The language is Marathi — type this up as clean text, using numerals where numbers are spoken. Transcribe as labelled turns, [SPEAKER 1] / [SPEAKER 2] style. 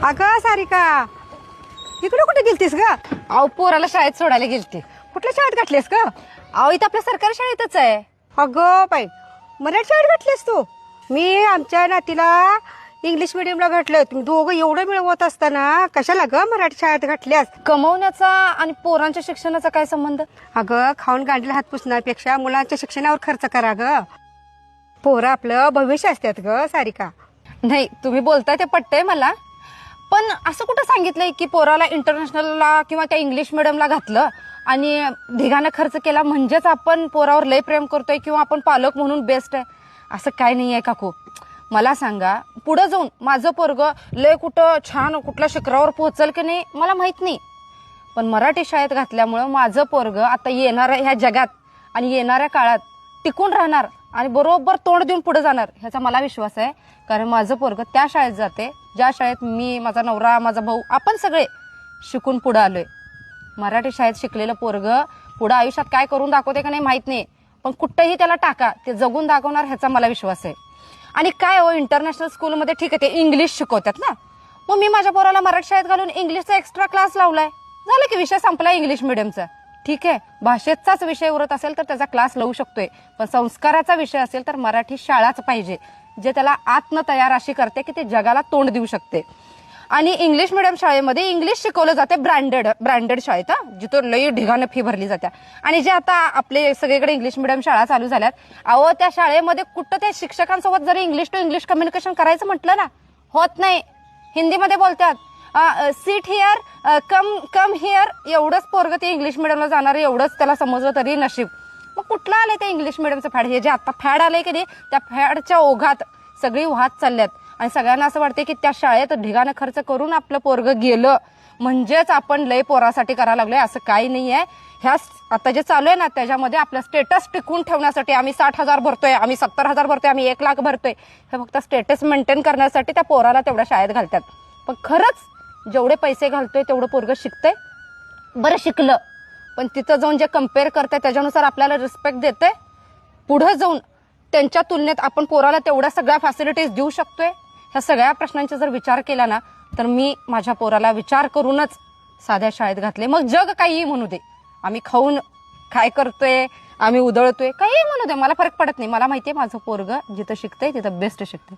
[SPEAKER 1] अगं सारिका, इकडे कुठे गेलतीस ग?
[SPEAKER 2] अहो पोराला शाळेत सोडायला गेलते.
[SPEAKER 1] कुठल्या शाळेत घातलीस ग?
[SPEAKER 2] अहो इथं आपल्या सरकारी शाळेतच आहे.
[SPEAKER 1] अगं बाई, मराठी शाळेत घातलीस तू? मी आमच्या नातीला इंग्लिश मिडियमला घातलं. तुम्ही दोघं एवढं मिळवत असताना कशाला ग मराठी शाळेत घातल्यास?
[SPEAKER 2] कमवण्याचा आणि पोरांच्या शिक्षणाचा काय संबंध?
[SPEAKER 1] अगं खाऊन गांडीला हात पुसण्यापेक्षा मुलांच्या शिक्षणावर खर्च करा ग. पोरं आपलं भविष्य असतात ग सारिका.
[SPEAKER 2] नाही, तुम्ही बोलताय ते पटतंय मला, पण असं कुठं सांगितलंय की पोराला इंटरनॅशनलला किंवा त्या इंग्लिश मिडियमला घातलं आणि ढिगानं खर्च केला म्हणजेच आपण पोरावर लय प्रेम करतोय किंवा आपण पालक म्हणून बेस्ट आहे, असं काय नाही आहे काकू. मला सांगा, पुढे जाऊन माझं पोरगं लय कुठं छान कुठल्या शिखरावर पोहोचल की नाही मला माहित नाही, पण मराठी शाळेत घातल्यामुळं माझं पोरगं आता येणाऱ्या ह्या जगात आणि येणाऱ्या काळात टिकून राहणार आणि बरोबर तोंड देऊन पुढे जाणार ह्याचा मला विश्वास आहे. कारण माझं पोरगं त्या शाळेत जाते ज्या शाळेत मी, माझा नवरा, माझा भाऊ, आपण सगळे शिकून पुढे आलोय. मराठी शाळेत शिकलेलं पोरगं पुढे आयुष्यात काय करून दाखवते का नाही माहित नाही, पण कुठंही त्याला टाका ते जगून दाखवणार ह्याचा मला विश्वास आहे. आणि काय हो, इंटरनॅशनल स्कूलमध्ये ठीक आहे ते इंग्लिश शिकवतात ना, मग मी माझ्या पोराला मराठी शाळेत घालून इंग्लिशचा एक्स्ट्रा क्लास लावलाय. झालं की विषय संपला इंग्लिश मिडियमचा. ठीक आहे, भाषेचाच विषय उरत असेल तर त्याचा क्लास लावू शकतोय, पण संस्काराचा विषय असेल तर मराठी शाळाच पाहिजे, जे त्याला आत्म तयार अशी करते की ते जगाला तोंड देऊ शकते. आणि इंग्लिश मिडियम शाळेमध्ये इंग्लिश शिकवलं जाते ब्रँडेड शाळेत, जिथं लई ढिगानं फी भरली जाते. आणि जे आता आपले सगळीकडे इंग्लिश मिडियम शाळा चालू झाल्यात, अहो त्या शाळेमध्ये कुठं त्या शिक्षकांसोबत जरी इंग्लिश टू इंग्लिश कम्युनिकेशन करायचं म्हटलं ना, होत नाही. हिंदीमध्ये बोलतात, सीट हिअर, कम हिअर, एवढंच पोरगं ते इंग्लिश मिडियमला जाणार, एवढंच त्याला समजलं तरी नशीब. मग कुठलं आलंय ते इंग्लिश मिडियमचं फॅड? हे जे आता फॅड आलंय की नाही, त्या फॅडच्या ओघात सगळी वाहत चालल्यात आणि सगळ्यांना असं वाटतं की त्या शाळेत ढिगानं खर्च करून आपलं पोरगं गेलं म्हणजेच आपण लय पोरासाठी करायला लागलोय. असं काही नाहीये. ह्या आता जे चालू आहे ना, त्याच्यामध्ये आपलं स्टेटस टिकवून ठेवण्यासाठी आम्ही 60,000 भरतोय, आम्ही 70,000 भरतोय, आम्ही 1,00,000 भरतोय, हे फक्त स्टेटस मेंटेन करण्यासाठी त्या पोराला तेवढ्या शाळेत घालतात. पण खरंच जेवढे पैसे घालतोय तेवढं पोरगं शिकतंय? बरं शिकलं, पण तिथं जाऊन जे कम्पेअर करते त्याच्यानुसार आपल्याला रिस्पेक्ट देते? पुढे जाऊन त्यांच्या तुलनेत आपण पोराला तेवढ्या सगळ्या फॅसिलिटीज देऊ शकतोय? ह्या सगळ्या प्रश्नांचा जर विचार केला ना, तर मी माझ्या पोराला विचार करूनच साध्या शाळेत घातले. मग जग काहीही म्हणू दे, आम्ही खाऊन काय करतोय, आम्ही उधळतोय, काहीही म्हणू दे, मला फरक पडत नाही. मला माहितीये माझं पोरगं जिथं शिकतंय तिथं बेस्ट शिकतंय.